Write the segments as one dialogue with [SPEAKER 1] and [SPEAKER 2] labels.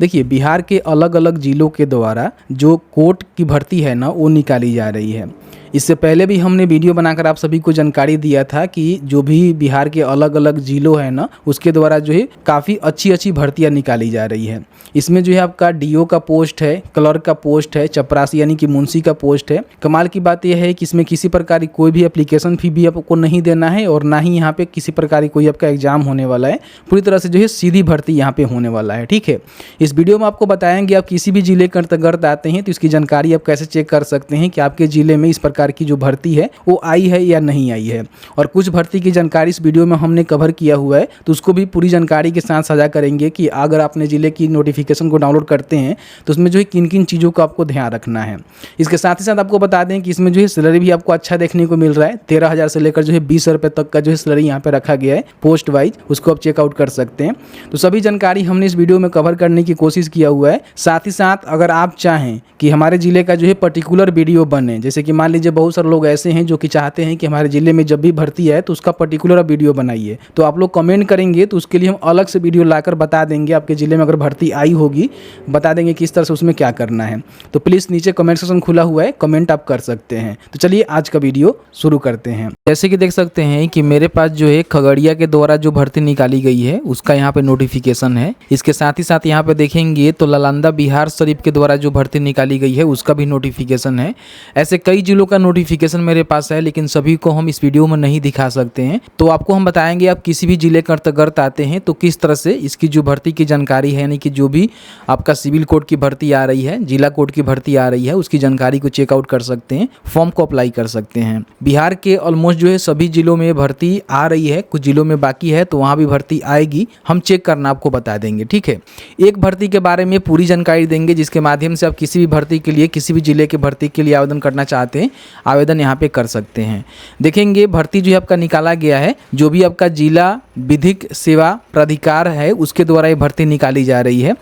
[SPEAKER 1] देखिए, बिहार के अलग अलग जिलों के द्वारा जो कोर्ट की भर्ती है ना, वो निकाली जा रही है। इससे पहले भी हमने वीडियो बनाकर आप सभी को जानकारी दिया था कि जो भी बिहार के अलग अलग जिलों हैं ना, उसके द्वारा जो है काफ़ी अच्छी अच्छी भर्तियां निकाली जा रही है। इसमें जो है आपका डीओ का पोस्ट है, क्लर्क का पोस्ट है, चपरासी यानी कि मुंशी का पोस्ट है। कमाल की बात यह है कि इसमें किसी प्रकार की कोई भी एप्लीकेशन फी भी आपको नहीं देना है और ना ही यहाँ पे किसी प्रकार की कोई आपका एग्जाम होने वाला है। पूरी तरह से जो है सीधी भर्ती यहाँ पे होने वाला है। ठीक है, इस वीडियो में आपको बताएंगे आप किसी भी जिले के अंतर्गत आते हैं तो इसकी जानकारी आप कैसे चेक कर सकते हैं कि आपके जिले में इस प्रकार की जो भर्ती है वो आई है या नहीं आई है। और कुछ भर्ती की जानकारी इस वीडियो में हमने कवर किया हुआ है, तो उसको भी पूरी जानकारी के साथ साझा करेंगे कि अगर अपने जिले की नोटिफिकेशन को डाउनलोड करते हैं तो उसमें जो है किन किन चीज़ों को आपको ध्यान रखना है। इसके साथ ही साथ आपको बता दें कि इसमें जो है सैलरी भी आपको अच्छा देखने को मिल रहा है। 13,000 से लेकर जो है 20 रुपये तक का जो है सैलरी यहाँ पे रखा गया है पोस्ट वाइज, उसको आप चेकआउट कर सकते हैं। तो सभी जानकारी हमने इस वीडियो में कवर करने की कोशिश किया हुआ है। साथ ही साथ अगर आप चाहें कि हमारे जिले का जो है पर्टिकुलर वीडियो बने, जैसे कि मान लीजिए बहुत सारे लोग ऐसे हैं जो कि चाहते हैं कि हमारे जिले में जब भी भर्ती है तो उसका पर्टिकुलर वीडियो बनाइए, तो आप लोग कमेंट करेंगे तो उसके लिए हम अलग से वीडियो लाकर बता देंगे। आपके जिले में अगर भर्ती आई होगी बता देंगे किस तरह से उसमें क्या करना है। तो प्लीज़ नीचे कमेंट सेक्शन खुला हुआ है, कमेंट आप कर सकते हैं। तो चलिए आज का वीडियो शुरू करते हैं। जैसे कि देख सकते हैं कि मेरे पास जो है खगड़िया के द्वारा जो भर्ती निकाली गई है उसका यहाँ पे नोटिफिकेशन है। इसके साथ ही साथ यहाँ पे देखेंगे तो नालंदा बिहार शरीफ के द्वारा जो भर्ती निकाली गई है उसका भी नोटिफिकेशन है। ऐसे कई जिलों का नोटिफिकेशन मेरे पास है, लेकिन सभी को हम इस वीडियो में नहीं दिखा सकते हैं। तो आपको हम बताएंगे आप किसी भी जिले के अंतर्गत आते हैं तो किस तरह से इसकी जो भर्ती की जानकारी है, यानी कि जो भी आपका सिविल कोर्ट की भर्ती आ रही है, जिला कोर्ट की भर्ती आ रही है, उसकी जानकारी को चेकआउट कर सकते हैं, फॉर्म को अप्लाई कर सकते हैं। बिहार के ऑलमोस्ट जो है सभी जिलों में भर्ती आ रही है, कुछ जिलों में बाकी है तो वहाँ भी भर्ती आएगी, हम चेक करना आपको बता देंगे। ठीक है, एक भर्ती के बारे में पूरी जानकारी देंगे जिसके माध्यम से आप किसी भी भर्ती के लिए, किसी भी जिले के भर्ती के लिए आवेदन करना चाहते हैं, आवेदन यहाँ पे कर सकते हैं। देखेंगे भर्ती जो है आपका निकाला गया है, जो भी आपका जिला विधिक सेवा प्राधिकार है उसके द्वारा ये भर्ती निकाली जा रही है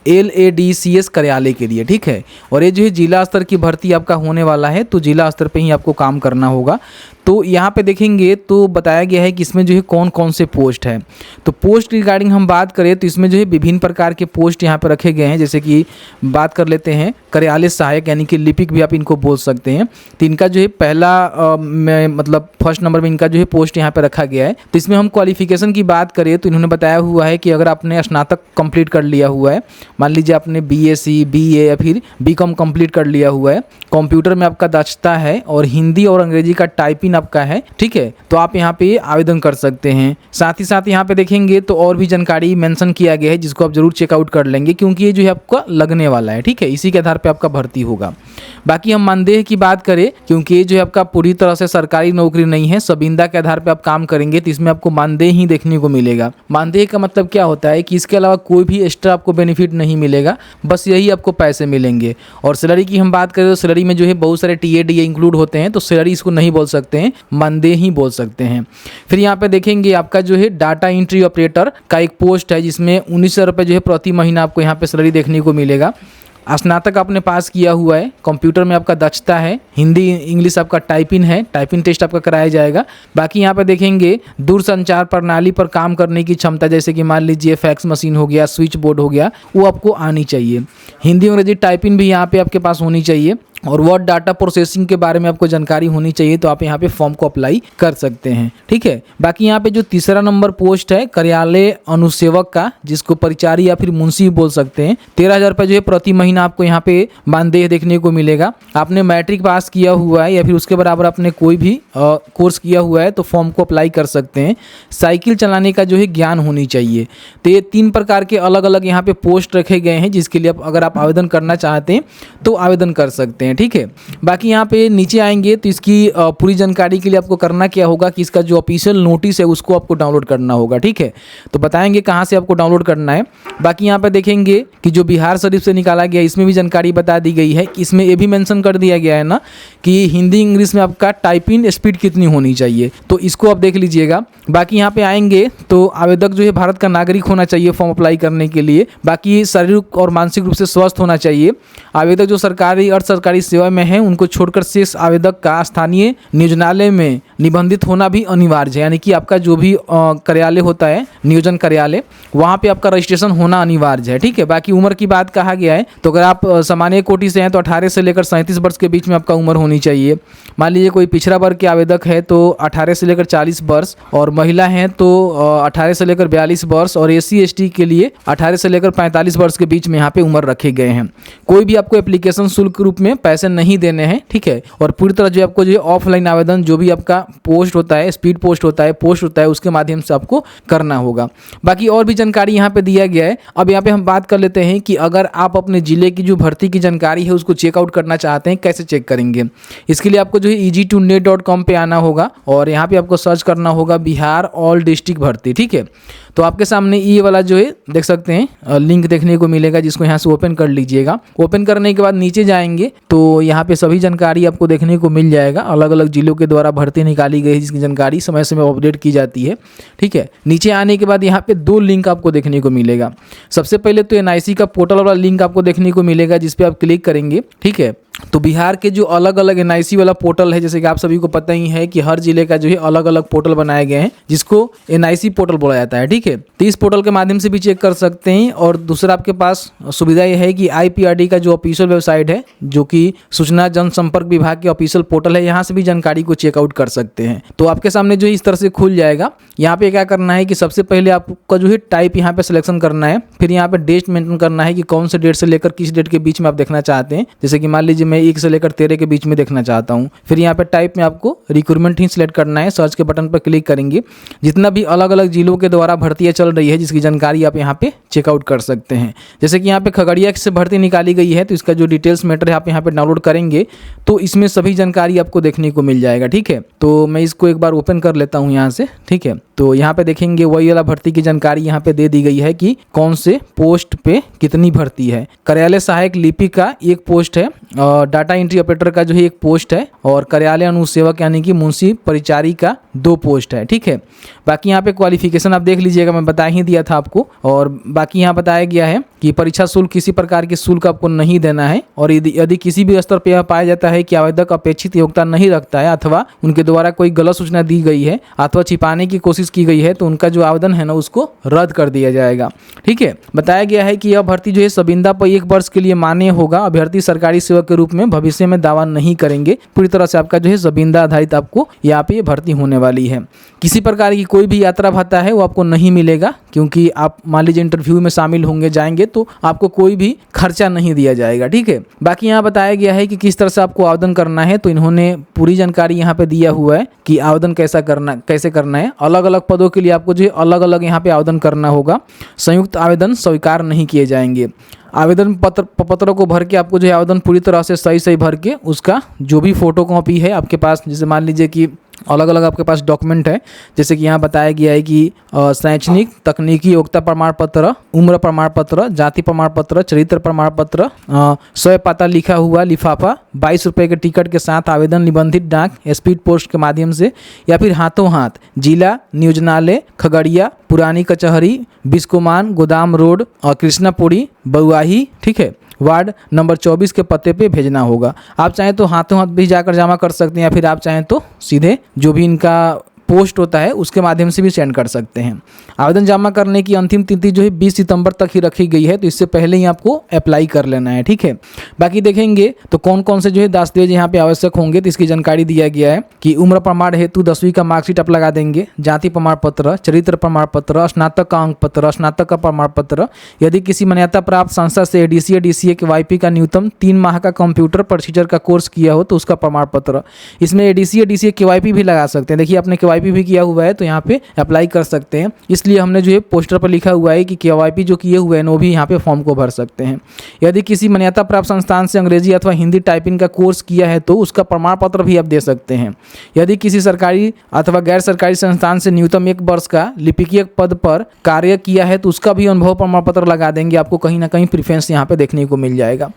[SPEAKER 1] LADCS कार्यालय के लिए। ठीक है, और ये जो है जिला स्तर की भर्ती आपका होने वाला है, तो जिला स्तर पे ही आपको काम करना होगा। तो यहाँ पे देखेंगे तो बताया गया है कि इसमें जो है कौन कौन से पोस्ट है। तो पोस्ट रिगार्डिंग हम बात करें तो इसमें जो है विभिन्न प्रकार के पोस्ट यहाँ पे रखे गए हैं। जैसे कि बात कर लेते हैं कार्यालय सहायक यानी कि लिपिक भी आप इनको बोल सकते हैं। तो इनका जो है पहला मतलब फर्स्ट नंबर में इनका जो है पोस्ट यहाँ पे रखा गया है। तो इसमें हम क्वालिफिकेशन की बात करें तो इन्होंने बताया हुआ है कि अगर आपने स्नातक कंप्लीट कर लिया हुआ है, मान लीजिए आपने BSc BA या फिर BCom कंप्लीट कर लिया हुआ है, कंप्यूटर में आपका दक्षता है और हिंदी और अंग्रेजी का टाइपिंग आपका है, ठीक है, तो आप यहाँ पे आवेदन कर सकते हैं। साथ ही साथ यहाँ पे देखेंगे तो और भी जानकारी मेंशन किया गया है जिसको आप जरूर चेकआउट कर लेंगे, क्योंकि ये जो है आपका लगने वाला है। ठीक है, इसी के आधार पे आपका भर्ती होगा। बाकी हम मानदेय की बात करें, क्योंकि ये जो है आपका पूरी तरह से सरकारी नौकरी नहीं है, सबींदा के आधार पे आप काम करेंगे तो इसमें आपको मानदेय ही देखने को मिलेगा। मानदेय का मतलब क्या होता है कि इसके अलावा कोई भी एक्स्ट्रा आपको बेनिफिट नहीं मिलेगा, बस यही आपको पैसे मिलेंगे। और सैलरी की हम बात करें तो सैलरी में जो है बहुत सारे TA DA इंक्लूड होते हैं, तो सैलरी इसको नहीं बोल सकते हैं, मानदेय ही बोल सकते हैं। फिर यहाँ पे देखेंगे आपका जो है डाटा एंट्री ऑपरेटर का एक पोस्ट है जिसमें 1900 रुपये जो है प्रति महीना आपको यहाँ पे सैलरी देखने को मिलेगा। स्नातक आपने पास किया हुआ है, कंप्यूटर में आपका दक्षता है, हिंदी इंग्लिश आपका टाइपिंग है, टाइपिंग टेस्ट आपका कराया जाएगा। बाकी यहाँ पे देखेंगे दूरसंचार प्रणाली पर काम करने की क्षमता, जैसे कि मान लीजिए फैक्स मशीन हो गया, स्विच बोर्ड हो गया, वो आपको आनी चाहिए। हिंदी अंग्रेजी टाइपिंग भी यहाँ पे आपके पास होनी चाहिए और वर्ड डाटा प्रोसेसिंग के बारे में आपको जानकारी होनी चाहिए, तो आप यहाँ पे फॉर्म को अप्लाई कर सकते हैं। ठीक है, बाकी यहाँ पे जो तीसरा नंबर पोस्ट है कार्यालय अनुसेवक का, जिसको परिचारी या फिर मुंशी बोल सकते हैं, 13,000 रुपये जो है प्रति महीना आपको यहाँ पे मानदेय देखने को मिलेगा। आपने मैट्रिक पास किया हुआ है या फिर उसके बराबर आपने कोई भी कोर्स किया हुआ है तो फॉर्म को अप्लाई कर सकते हैं। साइकिल चलाने का जो है ज्ञान होनी चाहिए। तो ये 3 प्रकार के अलग अलग यहाँ पे पोस्ट रखे गए हैं जिसके लिए अगर आप आवेदन करना चाहते हैं तो आवेदन कर सकते हैं। ठीक है, बाकी यहाँ पे नीचे आएंगे तो इसकी पूरी जानकारी के लिए आपको करना क्या होगा कि इसका जो ऑफिशियल नोटिस है उसको आपको डाउनलोड करना होगा। ठीक है, तो बताएंगे कहाँ से आपको डाउनलोड करना है। बाकी यहाँ पे देखेंगे कि जो बिहार शरीफ से निकाला गया इसमें भी जानकारी बता दी गई है कि इसमें ये भी मेंशन कर दिया गया है ना कि हिंदी इंग्लिश में आपका टाइपिंग स्पीड कितनी होनी चाहिए, तो इसको आप देख लीजिएगा। बाकी यहाँ पे आएंगे तो आवेदक जो है भारत का नागरिक होना चाहिए फॉर्म अप्लाई करने के लिए। बाकी शारीरिक और मानसिक रूप से स्वस्थ होना चाहिए। आवेदक जो सरकारी अर्ध सरकारी सरकारी सेवा में हैं उनको छोड़कर शेष आवेदक का स्थानीय नियोजनालय में निबंधित होना भी अनिवार्य है। यानी कि आपका जो भी कार्यालय होता है, नियोजन कार्यालय, वहाँ पे आपका रजिस्ट्रेशन होना अनिवार्य है। ठीक है। बाकी उम्र की बात कहा गया है, तो अगर आप सामान्य कोटि से हैं तो 18 से लेकर 37 वर्ष के बीच में आपका उम्र होनी चाहिए। मान लीजिए कोई पिछड़ा वर्ग के आवेदक है तो 18 से लेकर 40 वर्ष, और महिला हैं तो 18 से लेकर 42 वर्ष, और SC ST के लिए 18 से लेकर 45 वर्ष के बीच में यहाँ पे उम्र रखे गए हैं। कोई भी आपको एप्लीकेशन शुल्क के रूप में पैसे नहीं देने हैं। ठीक है। और पूरी तरह जो आपको जो ऑफलाइन आवेदन, जो भी आपका पोस्ट होता है, स्पीड पोस्ट होता है, पोस्ट होता है, उसके माध्यम से आपको करना होगा। बाकी और भी जानकारी यहाँ पे दिया गया है। अब यहाँ पे हम बात कर लेते हैं कि अगर आप अपने जिले की जो भर्ती की जानकारी है उसको चेकआउट करना चाहते हैं, कैसे चेक करेंगे। इसके लिए आपको जो है easy2net.com पे आना होगा और यहाँ पे आपको सर्च करना होगा बिहार ऑल डिस्ट्रिक्ट भर्ती। ठीक है। तो आपके सामने ये वाला जो है देख सकते हैं लिंक देखने को मिलेगा, जिसको यहाँ से ओपन कर लीजिएगा। ओपन करने के बाद नीचे जाएंगे तो यहाँ पे सभी जानकारी आपको देखने को मिल जाएगा। अलग अलग जिलों के द्वारा भर्ती निकाली गई है, जिसकी जानकारी समय समय अपडेट की जाती है। ठीक है। नीचे आने के बाद यहाँ पे 2 लिंक आपको देखने को मिलेगा। सबसे पहले तो NIC का पोर्टल वाला लिंक आपको देखने को मिलेगा, जिस पे आप क्लिक करेंगे। ठीक है। तो बिहार के जो अलग अलग NIC वाला पोर्टल है, जैसे कि आप सभी को पता ही है कि हर जिले का जो है अलग अलग पोर्टल बनाए गए हैं, जिसको NIC पोर्टल बोला जाता है। ठीक है। तो इस पोर्टल के माध्यम से भी चेक कर सकते हैं। और दूसरा आपके पास सुविधा यह है कि IPRD का जो ऑफिशियल वेबसाइट है, जो कि सूचना जनसंपर्क विभाग के ऑफिशियल पोर्टल है, यहाँ से भी जानकारी को चेकआउट कर सकते हैं। तो आपके सामने जो इस तरह से खुल जाएगा। यहाँ पे क्या करना है कि सबसे पहले आपका जो है टाइप यहाँ पे सिलेक्शन करना है, फिर यहाँ पे डेट मेंशन करना है कि कौन से डेट से लेकर किस डेट के बीच में आप देखना चाहते हैं। जैसे कि मान लीजिए मैं 1 से लेकर 13 के बीच में देखना चाहता हूँ। फिर यहाँ पे टाइप में आपको रिक्रूटमेंट ही सिलेक्ट करना है। सर्च के बटन पर क्लिक करेंगे। जितना भी अलग अलग जिलों के द्वारा भर्तियाँ चल रही है, जिसकी जानकारी आप यहाँ पे चेकआउट कर सकते हैं। जैसे कि यहाँ पे खगड़िया से भर्ती निकाली गई है, तो इसका जो डिटेल्स मैटर है आप यहाँ पे डाउनलोड करेंगे तो इसमें सभी जानकारी आपको देखने को मिल जाएगा। ठीक है। तो मैं इसको एक बार ओपन कर लेता हूँ यहाँ से। ठीक है। तो यहाँ पे देखेंगे वही वाला भर्ती की जानकारी यहाँ पे दे दी गई है कि कौन से पोस्ट पे कितनी भर्ती है। कार्यालय सहायक लिपिक का 1 पोस्ट है, और डाटा एंट्री ऑपरेटर का जो है 1 पोस्ट है, और कार्यालय अनुसेवक यानी कि मुंशी परिचारी का 2 पोस्ट है। ठीक है। बाकी यहाँ पे क्वालिफिकेशन आप देख लीजिएगा, मैं बता ही दिया था आपको। और बाकी यहाँ बताया गया है कि परीक्षा शुल्क किसी प्रकार की शुल्क आपको नहीं देना है, और यदि किसी भी स्तर पर यह पाया जाता है कि आवेदक अपेक्षित योग्यता नहीं रखता है, अथवा उनके द्वारा कोई गलत सूचना दी गई है अथवा छिपाने की कोशिश की गई है, तो उनका जो आवेदन है ना उसको रद्द कर दिया जाएगा। ठीक है। बताया गया है कि यह भर्ती जो है संविदा पर 1 वर्ष के लिए मान्य होगा। अभ्यर्थी सरकारी सेवक के रूप में भविष्य में दावा नहीं करेंगे। पूरी तरह से आपका जो है संविदा आधारित आपको यहाँ पे भर्ती होने वाली है। किसी प्रकार की कोई भी यात्रा भत्ता है वो आपको नहीं मिलेगा, क्योंकि आप मान लीजिए इंटरव्यू में शामिल होंगे, जाएंगे, तो आपको कोई भी खर्चा नहीं दिया जाएगा। ठीक है। बाकी यहाँ बताया गया है कि किस तरह से आपको आवेदन करना है, तो इन्होंने पूरी जानकारी यहाँ पे दिया हुआ है कि आवेदन कैसे करना है। अलग अलग पदों के लिए आपको जो है अलग अलग यहाँ पे आवेदन करना होगा। संयुक्त आवेदन स्वीकार नहीं किए जाएंगे। आवेदन पत्र को भर के आपको जो है आवेदन पूरी तरह से सही भर के उसका जो भी फोटो कॉपी है आपके पास, जैसे मान लीजिए कि अलग अलग आपके पास डॉक्यूमेंट है, जैसे कि यहाँ बताया गया है कि शैक्षणिक तकनीकी योग्यता प्रमाण पत्र, उम्र प्रमाण पत्र, जाति प्रमाण पत्र, चरित्र प्रमाण पत्र, 100 पाता लिखा हुआ लिफाफा, 22 रुपये के टिकट के साथ आवेदन निबंधित डाक स्पीड पोस्ट के माध्यम से या फिर हाथों हाथ जिला नियोजनालय खगड़िया, पुरानी कचहरी, बिस्कोमान, गोदाम रोड और कृष्णापुरी, बउआही, ठीक है, वार्ड नंबर 24 के पते पे भेजना होगा। आप चाहें तो हाथों हाथ भी जाकर जमा कर सकते हैं, या फिर आप चाहें तो सीधे जो भी इनका पोस्ट होता है उसके माध्यम से भी सेंड कर सकते हैं। आवेदन जमा करने की अंतिम तिथि जो है 20 सितंबर तक ही रखी गई है, तो इससे पहले ही आपको अप्लाई कर लेना है। ठीक है। बाकी देखेंगे तो कौन कौन से जो है दस्तावेज यहाँ पे आवश्यक होंगे, तो इसकी जानकारी दिया गया है कि उम्र प्रमाण हेतु 10वीं का मार्कशीट आप लगा देंगे, जाति प्रमाण पत्र, चरित्र प्रमाण पत्र, स्नातक का अंक पत्र, स्नातक का प्रमाण पत्र। यदि किसी मान्यता प्राप्त संस्था से ADCA DCA के YP का न्यूनतम 3 माह का कंप्यूटर प्रोसीजर का कोर्स किया हो तो उसका प्रमाण पत्र। इसमें ADCA DCA KYP भी लगा सकते हैं। देखिए आपने KYP भी किया हुआ है तो यहाँ पे अप्लाई कर सकते हैं, इसलिए हमने जो है पोस्टर पर लिखा हुआ है कि KYP जो किए हुए हैं वो भी यहाँ पे फॉर्म को भर सकते हैं। यदि किसी मान्यता प्राप्त संस्थान से अंग्रेजी अथवा हिंदी टाइपिंग का कोर्स किया है तो उसका प्रमाण पत्र भी आप दे सकते हैं। यदि किसी सरकारी अथवा गैर सरकारी संस्थान से न्यूनतम 1 वर्ष का लिपिकीय पद पर कार्य किया है तो उसका भी अनुभव प्रमाण पत्र लगा देंगे, आपको कहीं ना कहीं प्रेफरेंस यहाँ पे देखने को मिल जाएगा।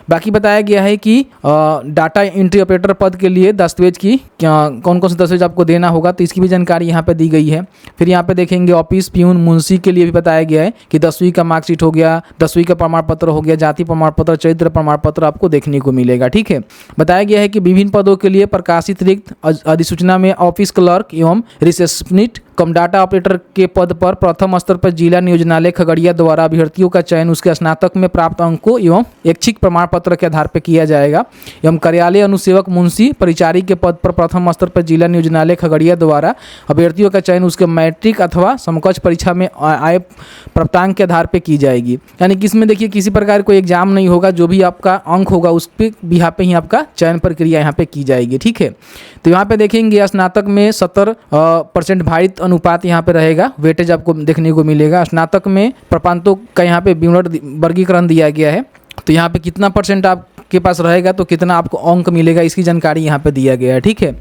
[SPEAKER 1] बाकी बताया गया है कि डाटा एंट्री ऑपरेटर पद के लिए दस्तावेज की कौन कौन से दस्तावेज आपको देना होगा, तो इसकी इसकी भी जानकारी यहाँ पे दी गई है। फिर यहाँ पे देखेंगे ऑफिस प्यून मुंशी के लिए भी बताया गया है कि 10वीं का मार्कशीट हो गया, 10वीं का प्रमाण पत्र हो गया, जाति प्रमाण पत्र, चरित्र प्रमाण पत्र आपको देखने को मिलेगा। ठीक है, बताया गया है कि विभिन्न पदों के लिए प्रकाशित रिक्त अधिसूचना में ऑफिस क्लर्क एवं रिसेप्शनिस्ट कम डाटा ऑपरेटर के पद पर प्रथम स्तर पर जिला नियोजनालय खगड़िया द्वारा अभ्यर्थियों का चयन उसके स्नातक में प्राप्त अंकों एवं ऐच्छिक प्रमाण पत्र के आधार पर किया जाएगा। एवं कार्यालय अनुसेवक मुंशी परिचारी के पद पर प्रथम स्तर पर जिला नियोजनालय खगड़िया द्वारा अभ्यर्थियों का चयन उसके मैट्रिक अथवा समकक्ष परीक्षा में आय प्राप्तांक के आधार पर की जाएगी। यानी कि इसमें देखिए किसी प्रकार कोई एग्जाम नहीं होगा, जो भी आपका अंक होगा उस पे यहाँ पे ही आपका चयन प्रक्रिया यहाँ पे की जाएगी। ठीक है, तो यहाँ पे देखेंगे स्नातक में 70% भारित अनुपात यहाँ पे रहेगा, वेटेज आपको देखने को मिलेगा। स्नातक में प्रपांतों का यहाँ पे वर्गीकरण दिया गया है, तो यहाँ पे कितना परसेंट आपके पास रहेगा तो कितना आपको अंक मिलेगा, इसकी जानकारी यहाँ पे दिया गया है। ठीक है,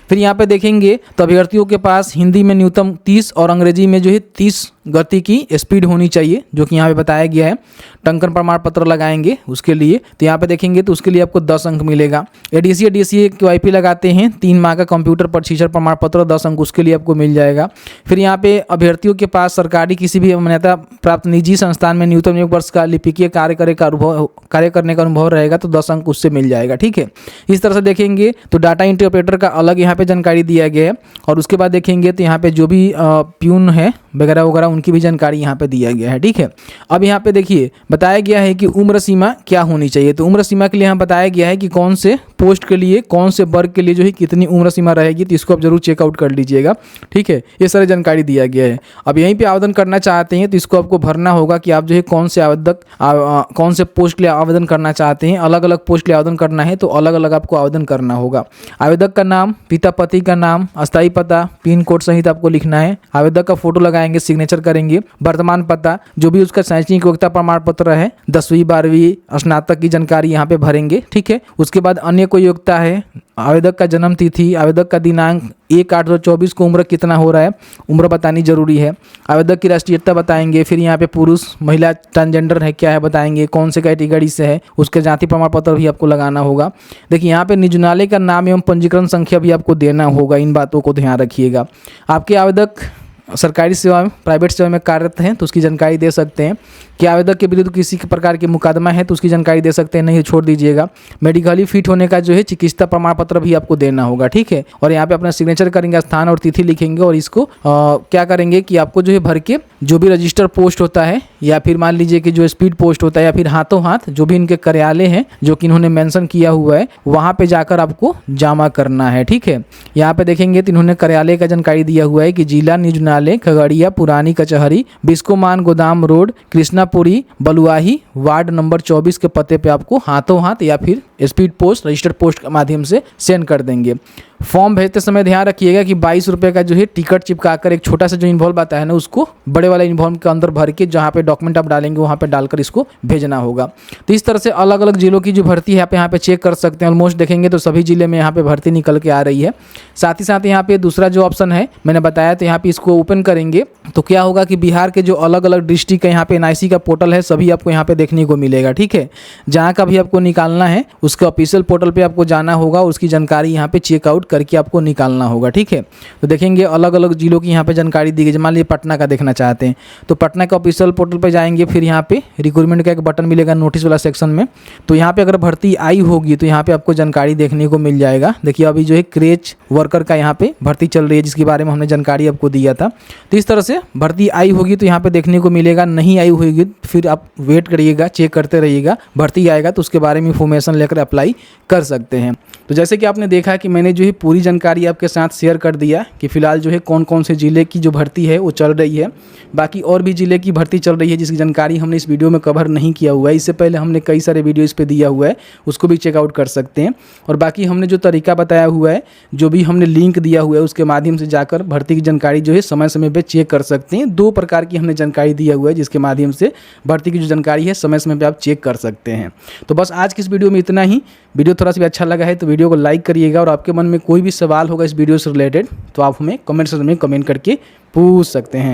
[SPEAKER 1] फिर यहाँ पे देखेंगे तो अभ्यर्थियों के पास हिंदी में न्यूनतम 30 और अंग्रेजी में जो है 30 गति की स्पीड होनी चाहिए, जो कि यहाँ पे बताया गया है। टंकन प्रमाण पत्र लगाएंगे उसके लिए, तो यहाँ पे देखेंगे तो उसके लिए आपको 10 अंक मिलेगा। एडीसीए डीसीए QIP लगाते हैं, 3 माह का कंप्यूटर प्रशिक्षण प्रमाण पत्र 10 अंक उसके लिए आपको मिल जाएगा। फिर यहाँ पे अभ्यर्थियों के पास सरकारी किसी भी मान्यता प्राप्त निजी संस्थान में न्यूनतम 1 वर्ष का लिपिकीय कार्य करने का अनुभव रहेगा, तो 10 अंक उससे मिल जाएगा। ठीक है, इस तरह से देखेंगे तो डाटा एंट्री ऑपरेटर का अलग यहाँ पे जानकारी दिया गया है। और उसके बाद देखेंगे तो यहाँ पे जो भी प्यून है वगैरह वगैरह उनकी भी जानकारी यहाँ पे दिया गया है। ठीक है, अब यहाँ पे देखिए बताया गया है कि उम्र सीमा क्या होनी चाहिए। तो उम्र सीमा के लिए यहाँ बताया गया है कि कौन से पोस्ट के लिए कौन से वर्ग के लिए जो है कितनी उम्र सीमा रहेगी, तो इसको आप जरूर चेकआउट कर लीजिएगा। ठीक है, ये सारी जानकारी दिया गया है। अब यहीं पे आवेदन करना चाहते हैं तो इसको आपको भरना होगा कि आप जो है कौन से पोस्ट के लिए आवेदन करना चाहते हैं। अलग अलग पोस्ट के लिए आवेदन करना है तो अलग अलग आपको आवेदन करना होगा। आवेदक का नाम, पिता पति का नाम, अस्थायी पता, पिन कोड सहित आपको लिखना है। आवेदक का फोटो लगाएंगे, सिग्नेचर करेंगे। वर्तमान पता, जो भी उसका शैक्षणिक योग्यता प्रमाण पत्र है, 10वीं 12वीं स्नातक की जानकारी यहाँ पे भरेंगे। ठीक है, उसके बाद अन्य कोई योग्यता है, आवेदक का जन्म तिथि, आवेदक का दिनांक, 1/8/2024 को उम्र कितना हो रहा है, उम्र बतानी जरूरी है। आवेदक की राष्ट्रीयता बताएंगे। फिर यहाँ पे पुरुष महिला ट्रांसजेंडर है क्या है बताएंगे, कौन से कैटेगरी से है, उसके जाति प्रमाण पत्र भी आपको लगाना होगा। देखिए यहाँ पे नियोजनालय का नाम एवं पंजीकरण संख्या भी आपको देना होगा, इन बातों को ध्यान रखिएगा। आपके आवेदक सरकारी सेवा में प्राइवेट सेवा में कार्यरत हैं तो उसकी जानकारी दे सकते हैं। कि आवेदक के विरुद्ध किसी प्रकार के मुकदमा है तो उसकी जानकारी दे सकते हैं, नहीं छोड़ दीजिएगा। मेडिकली फिट होने का जो है चिकित्सा प्रमाण पत्र भी आपको देना होगा। ठीक है, और यहाँ पे अपना सिग्नेचर करेंगे, स्थान और तिथि लिखेंगे और इसको क्या करेंगे कि आपको जो है भर के जो भी रजिस्टर पोस्ट होता है या फिर मान लीजिए कि जो स्पीड पोस्ट होता है या फिर हाथों हाथ जो भी इनके कार्यालय हैं जो कि इन्होंने मेंशन किया हुआ है वहाँ पे जाकर आपको जमा करना है। ठीक है, यहाँ पे देखेंगे तो इन्होंने कार्यालय का जानकारी दिया हुआ है कि जिला नियोजनालय खगड़िया, पुरानी कचहरी, बिस्कोमान गोदाम रोड, कृष्णापुरी, बलुआही, वार्ड नंबर 24 के पते पे आपको हाथों हाथ या फिर स्पीड पोस्ट, रजिस्टर्ड पोस्ट के माध्यम से सेंड कर देंगे। फॉर्म भेजते समय ध्यान रखिएगा कि 22 रुपये का जो है टिकट चिपकाकर एक छोटा सा जो इन्वॉल्व आता है ना उसको बड़े वाला इन्वॉल्व के अंदर भर के जहाँ पे डॉक्यूमेंट आप डालेंगे वहाँ पे डालकर इसको भेजना होगा। तो इस तरह से अलग अलग जिलों की जो भर्ती है आप यहाँ पे चेक कर सकते हैं। ऑलमोस्ट देखेंगे तो सभी जिले में यहाँ पे भर्ती निकल के आ रही है। साथ ही साथ यहाँ पे दूसरा जो ऑप्शन है मैंने बताया, तो यहाँ पे इसको ओपन करेंगे तो क्या होगा कि बिहार के जो अलग अलग डिस्ट्रिक्ट है यहाँ पे NIC का पोर्टल है, सभी आपको यहाँ पे देखने को मिलेगा। ठीक है, जहाँ का भी आपको निकालना है उसके ऑफिशियल पोर्टल पे आपको जाना होगा, उसकी जानकारी यहाँ पे चेकआउट करके आपको निकालना होगा। ठीक है, तो देखेंगे अलग अलग जिलों की यहाँ पे जानकारी दी गई। मान लीजिए पटना का देखना चाहते हैं तो पटना का ऑफिशियल पोर्टल पे जाएंगे, फिर यहाँ पे रिक्रूटमेंट का एक बटन मिलेगा नोटिस वाला सेक्शन में, तो यहाँ पे अगर भर्ती आई होगी तो यहाँ पे आपको जानकारी देखने को मिल जाएगा। देखिए अभी जो है क्रेच वर्कर का यहाँ पे भर्ती चल रही है जिसके बारे में हमने जानकारी आपको दिया था। तो इस तरह से भर्ती आई होगी तो यहाँ पे देखने को मिलेगा, नहीं आई होगी फिर आप वेट करिएगा, चेक करते रहिएगा। भर्ती आएगा तो उसके बारे में इंफॉर्मेशन लेकर अप्लाई कर सकते हैं। तो जैसे कि आपने देखा कि मैंने जो है पूरी जानकारी आपके साथ शेयर कर दिया कि फिलहाल जो है कौन कौन से ज़िले की जो भर्ती है वो चल रही है। बाकी और भी ज़िले की भर्ती चल रही है जिसकी जानकारी हमने इस वीडियो में कवर नहीं किया हुआ है। इससे पहले हमने कई सारे वीडियो इस पर दिया हुआ है, उसको भी चेकआउट कर सकते हैं। और बाकी हमने जो तरीका बताया हुआ है, जो भी हमने लिंक दिया हुआ है उसके माध्यम से जाकर भर्ती की जानकारी जो है समय समय पर चेक कर सकते हैं। 2 प्रकार की हमने जानकारी दिया हुआ है जिसके माध्यम से भर्ती की जो जानकारी है समय समय पर आप चेक कर सकते हैं। तो बस आज की इस वीडियो में इतना ही। वीडियो थोड़ा सा भी अच्छा लगा है तो वीडियो को लाइक करिएगा, और आपके मन में कोई भी सवाल होगा इस वीडियो से रिलेटेड तो आप हमें कमेंट सेक्शन में कमेंट करके पूछ सकते हैं।